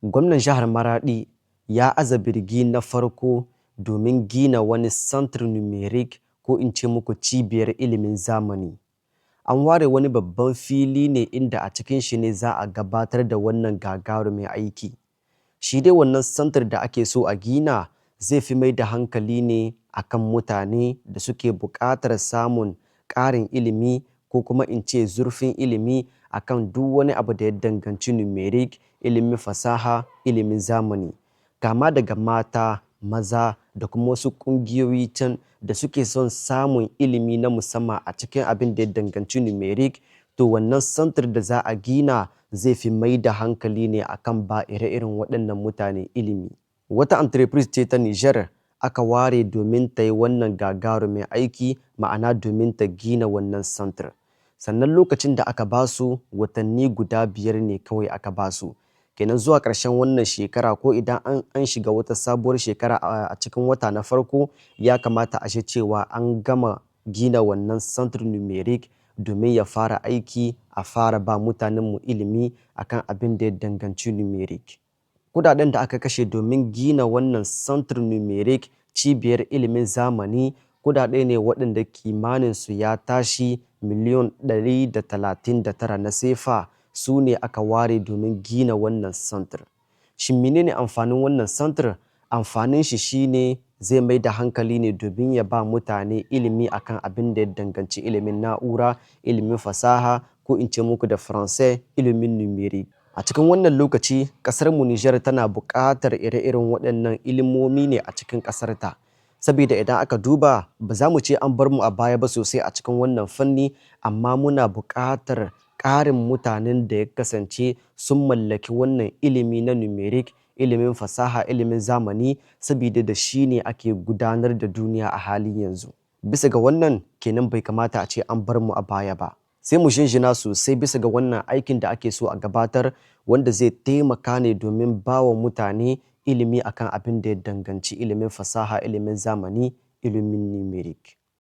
Gwamnan jihar Maraɗi ya aza birgi na farko domin gina wani Centre Numeric ko in ce muku cibiyar ilimin zamani. An ware wani babban fili ne inda a cikin shi ne za a gabatar da wannan gagarumin aiki. Shi dai wannan santar da ake so a gina zai fi mai da hankali ne akan mutane da suke buƙatar samun ƙarin ilimi ko kuma in ce zurfin ilimi akan duk wani abu da ya danganci numeric, ilimin fasaha, ilimin zamani. Kama daga mata, maza da kuma wasu ƙungiyoyi can da suke son samun ilimi na musamman a cikin abin da ya danganci numeric, to wannan santar da za a gina zai fi mai da hankali ne akan ba ire-iren waɗannan mutane ilimi. Wata entreprise ce ta Nijar aka ware domin ta yi wannan gagarumin aiki, ma'ana domin ta gina wannan santar. Sannan lokacin da aka ba su watanni guda 5 ne kawai aka ba su. Kenan zuwa ƙarshen wannan shekara ko idan an shiga wata sabuwar shekara a cikin wata na farko ya kamata a ce cewa an gama gina wannan Centre Numeric domin ya fara aiki, a fara ba mutanenmu ilimi akan abin da ya danganci numeric. Kuɗaɗen da aka kashe domin gina wannan Centre Numeric cibiyar ilimin zamani kuɗaɗe ne waɗanda kimaninsu ya tashi miliyon 139 na sefa, su ne aka ware domin gina wannan santar. Shin menene amfanin wannan santar? Amfanin shi shine zai mai da hankali ne domin ya ba mutane ilimi akan abin da ya danganci ilimin na'ura, ilimin fasaha ko in ce muku da Faransai ilimin numeric. A cikin wannan lokaci ƙasarmu Nijar tana buƙatar ire-iren waɗannan ilimomi ne a cikin ƙasarta. Saboda idan aka duba ba za mu ce an bar mu a baya ba sosai a cikin wannan fanni, amma muna buƙatar ƙarin mutanen da ya kasance sun mallaki wannan ilimi na numeric, ilimin fasaha, ilimin zamani, saboda da shi ne ake gudanar da duniya a halin yanzu. Bisa ga wannan kenan bai kamata a ce an bar mu a baya ba. Sai mu shinshina sosai bisa ga wannan aikin da ake so a gabatar, wanda zai taimaka ne domin ba wa mutane ilimi akan abin da ya danganci ilimin fasaha, ilimin zamani, ilimin numeric.